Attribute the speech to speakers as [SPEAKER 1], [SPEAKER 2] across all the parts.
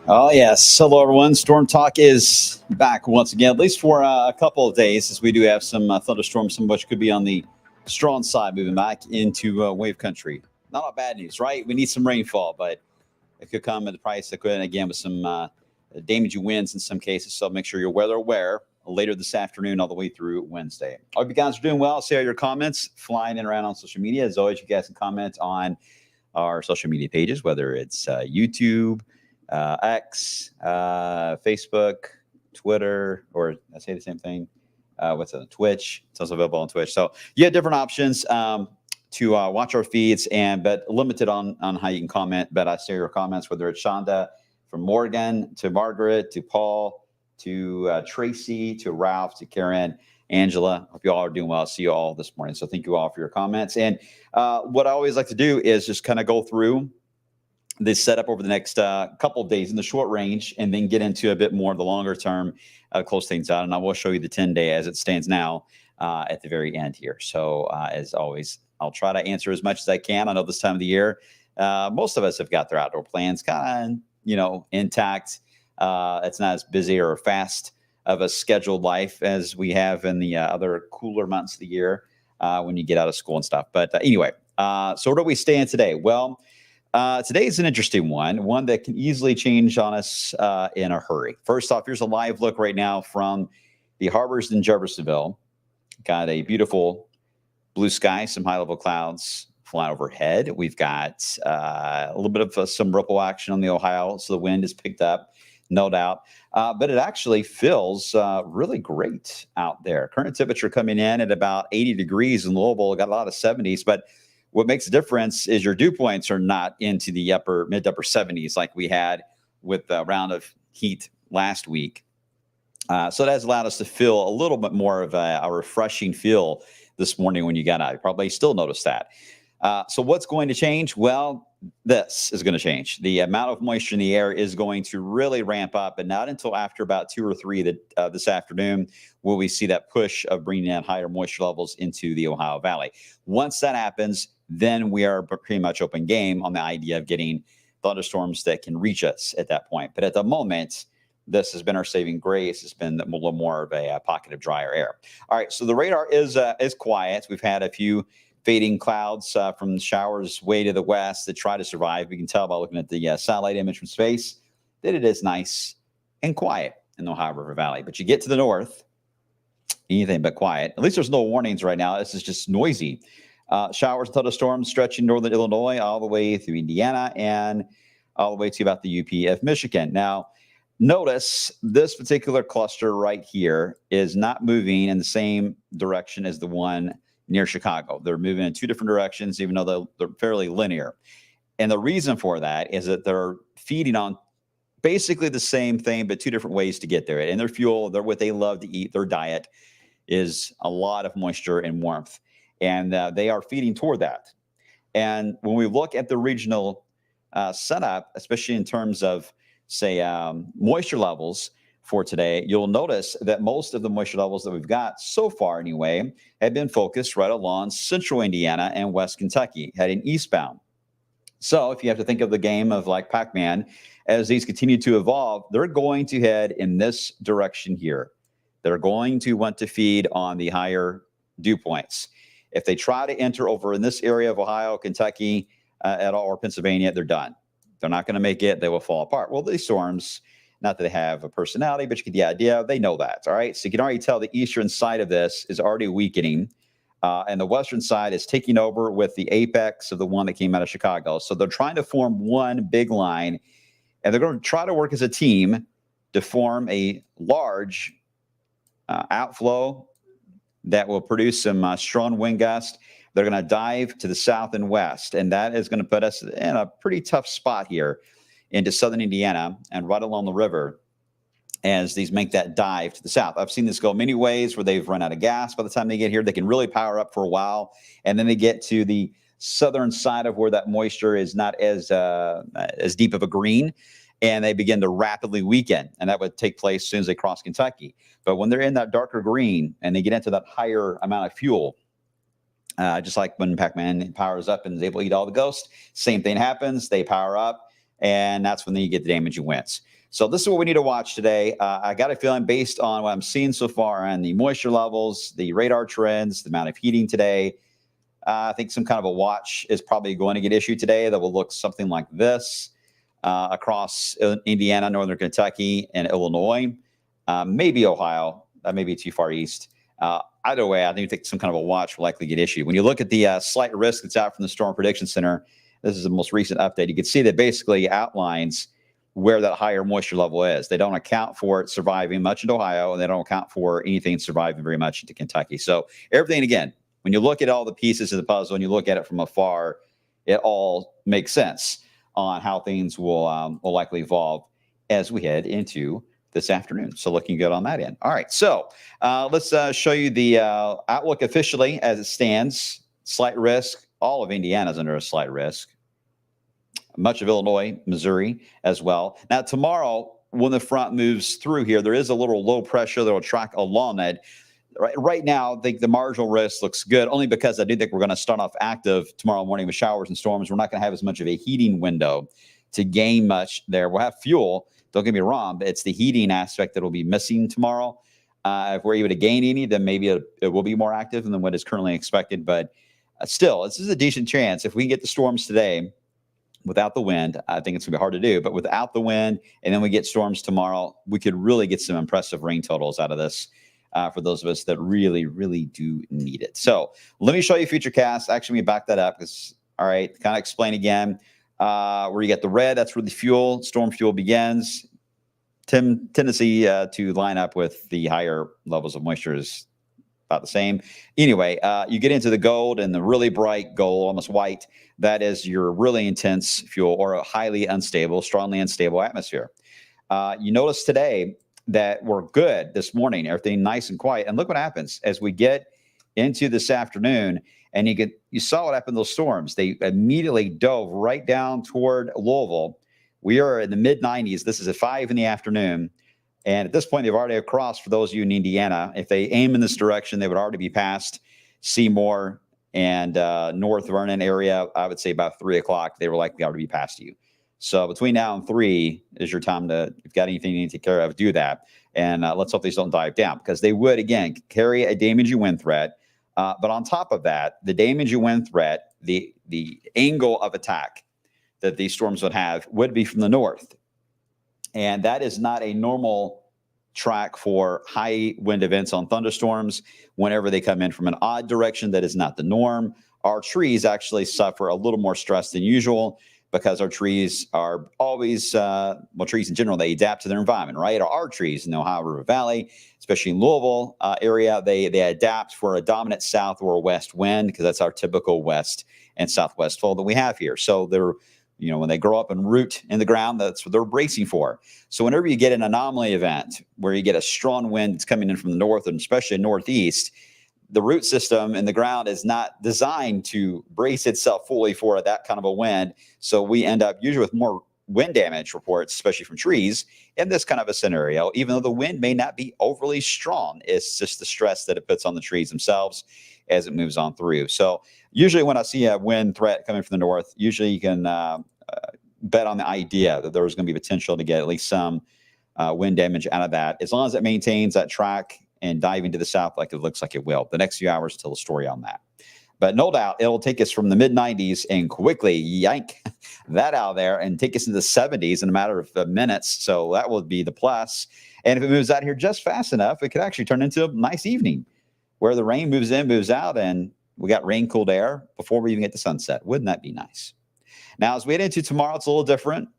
[SPEAKER 1] Oh, yes. Hello, everyone. Storm Talk is back once again, at least for a couple of days, as we do have some thunderstorms, some of which could be on the strong side, moving back into wave country. Not all bad news, right? We need some rainfall, but it could come at the price that could, again, with some damaging winds in some cases. So make sure you're weather aware later this afternoon, all the way through Wednesday. I hope you guys are doing well. See all your comments flying in around on social media. As always, you guys can comment on our social media pages, whether it's YouTube, X, Facebook, Twitter, or I say the same thing. What's it? Twitch. It's also available on Twitch. So you have different options to watch our feeds, but limited on how you can comment. But I see your comments, whether it's Shonda, from Morgan to Margaret to Paul to Tracy to Ralph to Karen. Angela, hope you all are doing well. See you all this morning. So thank you all for your comments. And what I always like to do is just kind of go through this setup over the next couple of days in the short range, and then get into a bit more of the longer term, close things out. And I will show you the 10-day as it stands now at the very end here. So as always, I'll try to answer as much as I can. I know this time of the year, most of us have got their outdoor plans kind of, intact. It's not as busy or fast of a scheduled life as we have in the other cooler months of the year when you get out of school and stuff. But anyway, so where do we stand today? Well, today is an interesting one that can easily change on us in a hurry. First off, here's a live look right now from the harbors in Jeffersonville. Got a beautiful blue sky, some high-level clouds flying overhead. We've got a little bit of some ripple action on the Ohio, so the wind is picked up, no doubt. But it actually feels really great out there. Current temperature coming in at about 80 degrees in Louisville. Got a lot of 70s, but what makes a difference is your dew points are not into the mid to upper 70s like we had with the round of heat last week. So that has allowed us to feel a little bit more of a refreshing feel this morning when you got out. You probably still noticed that. So what's going to change? Well, this is going to change. The amount of moisture in the air is going to really ramp up, and not until after about 2 or 3 this afternoon will we see that push of bringing in higher moisture levels into the Ohio Valley. Once that happens, then we are pretty much open game on the idea of getting thunderstorms that can reach us at that point. But at the moment, this has been our saving grace. It's been a little more of a pocket of drier air. All right, so the radar is quiet. We've had a few fading clouds from showers way to the west that try to survive. We can tell by looking at the satellite image from space that it is nice and quiet in the Ohio River Valley. But you get to the north, anything but quiet. At least there's no warnings right now. This is just noisy. Showers and thunderstorms stretching northern Illinois all the way through Indiana and all the way to about the UP of Michigan. Now, notice this particular cluster right here is not moving in the same direction as the one near Chicago. They're moving in 2 different directions, even though they're fairly linear. And the reason for that is that they're feeding on basically the same thing, but 2 different ways to get there. And their fuel, they're what they love to eat. Their diet is a lot of moisture and warmth. And they are feeding toward that. And when we look at the regional setup, especially in terms of, say, moisture levels for today, you'll notice that most of the moisture levels that we've got so far anyway have been focused right along central Indiana and West Kentucky, heading eastbound. So if you have to think of the game of like Pac-Man, as these continue to evolve, they're going to head in this direction here. They're going to want to feed on the higher dew points. If they try to enter over in this area of Ohio, Kentucky, at all, or Pennsylvania, they're done. They're not going to make it. They will fall apart. Well, these storms, not that they have a personality, but you get the idea. They know that, all right? So you can already tell the eastern side of this is already weakening, and the western side is taking over with the apex of the one that came out of Chicago. So they're trying to form one big line, and they're going to try to work as a team to form a large outflow that will produce some strong wind gusts. They're going to dive to the south and west, and that is going to put us in a pretty tough spot here into southern Indiana and right along the river as these make that dive to the south. I've seen this go many ways where they've run out of gas by the time they get here. They can really power up for a while, and then they get to the southern side of where that moisture is not as deep of a green, and they begin to rapidly weaken, and that would take place as soon as they cross Kentucky. But when they're in that darker green and they get into that higher amount of fuel, just like when Pac-Man powers up and is able to eat all the ghosts, same thing happens. They power up. and that's when you get the damaging winds. So this is what we need to watch today. I got a feeling based on what I'm seeing so far and the moisture levels, the radar trends, the amount of heating today, I think some kind of a watch is probably going to get issued today that will look something like this across Indiana, northern Kentucky, and Illinois, maybe Ohio. That may be too far east. Either way, I think some kind of a watch will likely get issued. When you look at the slight risk that's out from the Storm Prediction Center, this is the most recent update. You can see that basically outlines where that higher moisture level is. They don't account for it surviving much into Ohio, and they don't account for anything surviving very much into Kentucky. So everything, again, when you look at all the pieces of the puzzle and you look at it from afar, it all makes sense on how things will likely evolve as we head into this afternoon. So looking good on that end. All right, so let's show you the outlook officially as it stands. Slight risk. All of Indiana is under a slight risk. Much of Illinois, Missouri as well. Now, tomorrow, when the front moves through here, there is a little low pressure that will track along it. Right now, I think the marginal risk looks good, only because I do think we're going to start off active tomorrow morning with showers and storms. We're not going to have as much of a heating window to gain much there. We'll have fuel, don't get me wrong, but it's the heating aspect that will be missing tomorrow. If we're able to gain any, then maybe it will be more active than what is currently expected. But still, this is a decent chance. If we can get the storms today, without the wind, I think it's going to be hard to do, but without the wind, and then we get storms tomorrow, we could really get some impressive rain totals out of this for those of us that really, really do need it. So let me show you Futurecast. Actually, let me back that up because, all right, kind of explain again where you get the red. That's where the fuel, storm fuel begins. Tendency to line up with the higher levels of moisture is about the same. Anyway, you get into the gold and the really bright gold, almost white. That is your really intense fuel or a highly unstable, strongly unstable atmosphere. You notice today that we're good this morning, everything nice and quiet. And look what happens as we get into this afternoon. And you saw what happened to those storms. They immediately dove right down toward Louisville. We are in the mid 90s. This is at 5 in the afternoon. And at this point, they've already crossed, for those of you in Indiana, if they aim in this direction, they would already be past Seymour and North Vernon area. I would say about 3 o'clock, they were likely already be past you. So between now and 3 is your time to, if you've got anything you need to take care of, do that. And let's hope these don't dive down, because they would, again, carry a damaging wind threat. But on top of that, the damaging wind threat, the angle of attack that these storms would be from the north. And that is not a normal track for high wind events on thunderstorms. Whenever they come in from an odd direction, that is not the norm. Our trees actually suffer a little more stress than usual because our trees are always, trees in general, they adapt to their environment, right? Our trees in the Ohio River Valley, especially in Louisville area, they adapt for a dominant south or west wind, because that's our typical west and southwest flow that we have here. So they're, when they grow up and root in the ground, that's what they're bracing for. So whenever you get an anomaly event where you get a strong wind that's coming in from the north and especially northeast, the root system in the ground is not designed to brace itself fully for that kind of a wind. So we end up usually with more wind damage reports, especially from trees, in this kind of a scenario, even though the wind may not be overly strong. It's just the stress that it puts on the trees themselves as it moves on through. So usually when I see a wind threat coming from the north, usually you can bet on the idea that there's going to be potential to get at least some wind damage out of that, as long as it maintains that track and diving to the south like it looks like it will. The next few hours tell a story on that. But no doubt it'll take us from the mid 90s and quickly yank that out of there and take us into the 70s in a matter of minutes. So that will be the plus. And if it moves out here just fast enough, it could actually turn into a nice evening where the rain moves in, moves out, and we got rain cooled air before we even get to sunset. Wouldn't that be nice? Now, as we head into tomorrow, it's a little different.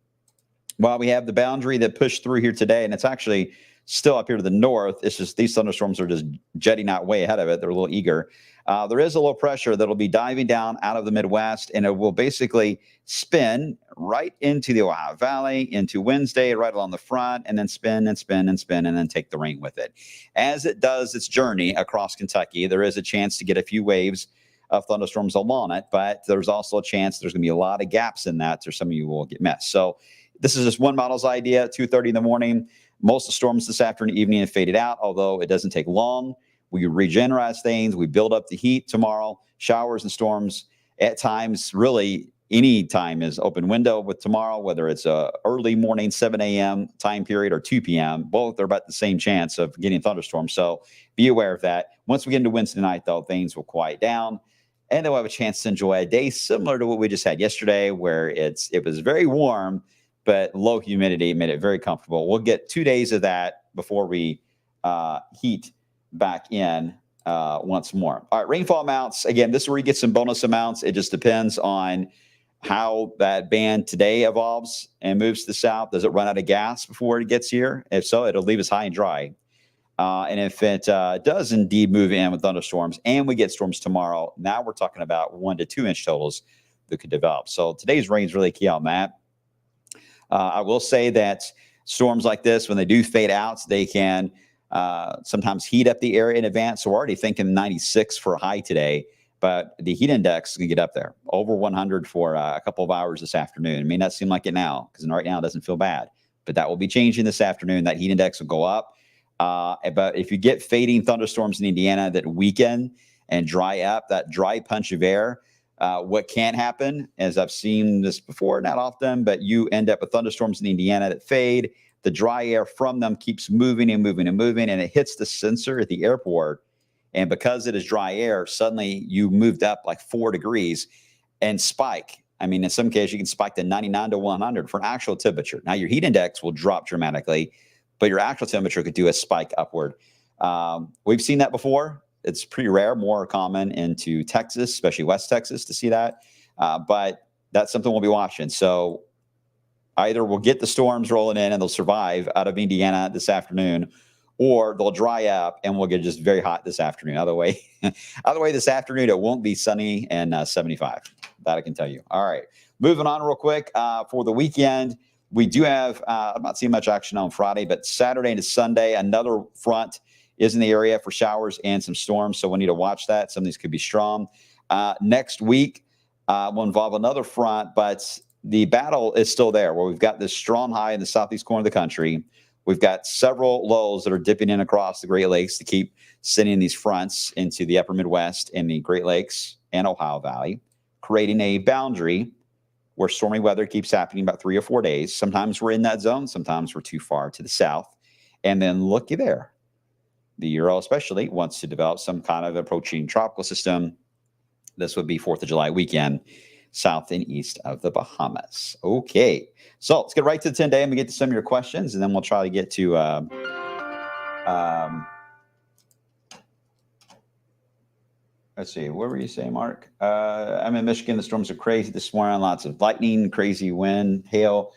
[SPEAKER 1] While we have the boundary that pushed through here today, and it's actually still up here to the north, it's just these thunderstorms are just jetting out way ahead of it. They're a little eager. There is a low pressure that'll be diving down out of the Midwest, and it will basically spin right into the Ohio Valley, into Wednesday, right along the front, and then spin and spin and spin, and then take the rain with it. As it does its journey across Kentucky, there is a chance to get a few waves of thunderstorms along it, but there's also a chance there's going to be a lot of gaps in that, so some of you will get missed. So this is just one model's idea, 2:30 in the morning. Most of the storms this afternoon, evening have faded out, although it doesn't take long. We regenerate things. We build up the heat tomorrow. Showers and storms at times really any time is open window with tomorrow, whether it's a early morning 7 a.m. time period or 2 p.m. Both are about the same chance of getting thunderstorms. So be aware of that. Once we get into Wednesday night, though, things will quiet down, and then we'll have a chance to enjoy a day similar to what we just had yesterday, where it was very warm, but low humidity made it very comfortable. We'll get 2 days of that before we heat back in once more. All right, rainfall amounts. Again, this is where you get some bonus amounts. It just depends on how that band today evolves and moves to the south. Does it run out of gas before it gets here? If so, it'll leave us high and dry. And if it does indeed move in with thunderstorms and we get storms tomorrow, now we're talking about 1 to 2 inch totals that could develop. So today's rain is really key on that. I will say that storms like this, when they do fade out, they can sometimes heat up the area in advance. So we're already thinking 96 for a high today. But the heat index is going to get up there, over 100 for a couple of hours this afternoon. It may not seem like it now, because right now it doesn't feel bad. But that will be changing this afternoon. That heat index will go up. But if you get fading thunderstorms in Indiana that weaken and dry up, that dry punch of air, what can happen, as I've seen this before, not often, but you end up with thunderstorms in Indiana that fade. The dry air from them keeps moving and moving and moving, and it hits the sensor at the airport. And because it is dry air, suddenly you moved up like 4 degrees and spike. I mean, in some cases, you can spike to 99 to 100 for an actual temperature. Now, your heat index will drop dramatically, but your actual temperature could do a spike upward. We've seen that before. It's pretty rare, more common into Texas, especially West Texas, to see that. But that's something we'll be watching. So either we'll get the storms rolling in and they'll survive out of Indiana this afternoon, or they'll dry up and we'll get just very hot this afternoon. Other way this afternoon, it won't be sunny and 75. That I can tell you. All right. Moving on real quick. For the weekend, we do have, I'm not seeing much action on Friday, but Saturday into Sunday, another front is in the area for showers and some storms. So we need to watch that. Some of these could be strong. Next week will involve another front, but the battle is still there, where we've got this strong high in the southeast corner of the country. We've got several lows that are dipping in across the Great Lakes to keep sending these fronts into the upper Midwest and the Great Lakes and Ohio Valley, creating a boundary where stormy weather keeps happening about 3 or 4 days. Sometimes we're in that zone. Sometimes we're too far to the south. And then looky there. The Euro especially wants to develop some kind of approaching tropical system. This would be 4th of July weekend, south and east of the Bahamas. Okay. So let's get right to the 10-day and we get to some of your questions, and then we'll try to get to let's see. What were you saying, Mark? I'm in Michigan. The storms are crazy this morning. Lots of lightning, crazy wind, hail,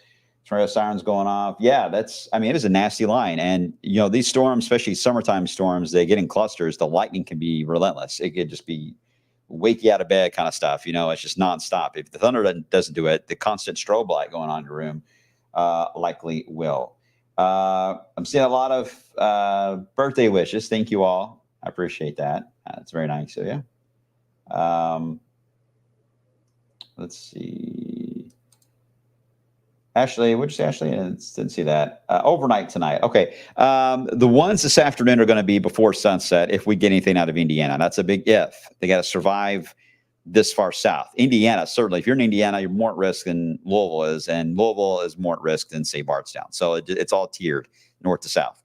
[SPEAKER 1] tornado sirens going off. Yeah, it is a nasty line. And, these storms, especially summertime storms, they get in clusters. The lightning can be relentless. It could just be wake you out of bed kind of stuff. It's just nonstop. If the thunder doesn't do it, the constant strobe light going on in your room likely will. I'm seeing a lot of birthday wishes. Thank you all. I appreciate that. It's very nice of you. Let's see. Ashley, what'd you say, Ashley? I didn't see that. Overnight tonight. Okay. The ones this afternoon are going to be before sunset if we get anything out of Indiana. That's a big if. They got to survive this far south. Indiana, certainly. If you're in Indiana, you're more at risk than Louisville is, and Louisville is more at risk than, say, Bardstown. So it's all tiered north to south.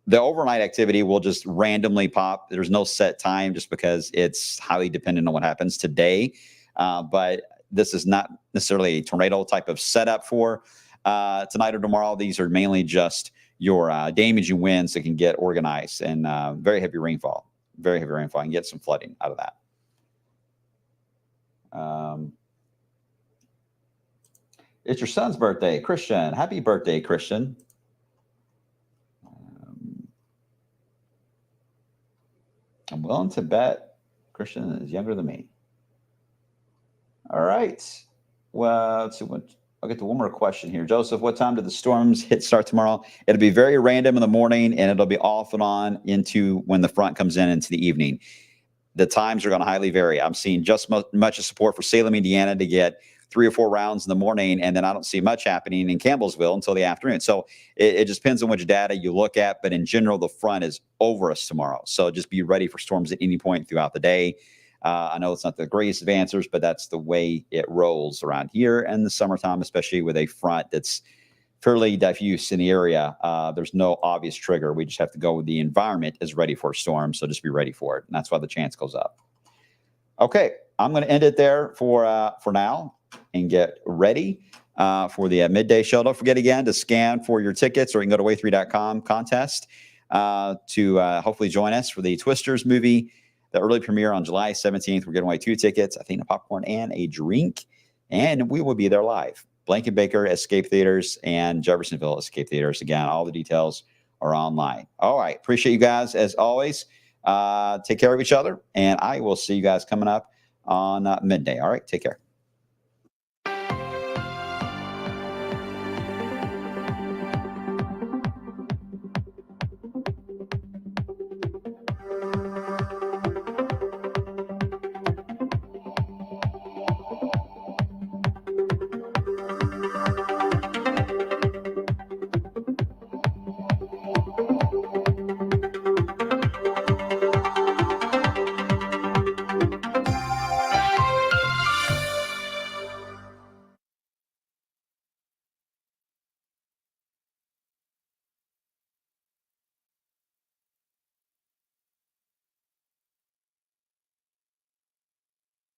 [SPEAKER 1] The overnight activity will just randomly pop. There's no set time just because it's highly dependent on what happens today. But this is not necessarily a tornado type of setup for tonight or tomorrow. These are mainly just your damaging winds that can get organized and very heavy rainfall. Very heavy rainfall and get some flooding out of that. It's your son's birthday, Christian. Happy birthday, Christian. I'm willing to bet Christian is younger than me. All right. Well, let's see. I'll get to one more question here. Joseph, what time do the storms start tomorrow? It'll be very random in the morning, and it'll be off and on into when the front comes in into the evening. The times are going to highly vary. I'm seeing just much support for Salem, Indiana to get 3 or 4 rounds in the morning, and then I don't see much happening in Campbellsville until the afternoon. So it just depends on which data you look at, but in general, the front is over us tomorrow. So just be ready for storms at any point throughout the day. I know it's not the greatest of answers, but that's the way it rolls around here in the summertime, especially with a front that's fairly diffuse in the area. There's no obvious trigger. We just have to go with the environment is ready for a storm, so just be ready for it. And that's why the chance goes up. Okay, I'm going to end it there for now and get ready for the midday show. Don't forget again to scan for your tickets, or you can go to wave3.com contest to hopefully join us for the Twisters movie, the early premiere on July 17th. We're giving away 2 tickets, I think a popcorn and a drink, and we will be there live. Blank & Baker Escape Theaters and Jeffersonville Escape Theaters. Again, all the details are online. All right, appreciate you guys as always. Take care of each other, and I will see you guys coming up on midday. All right, take care.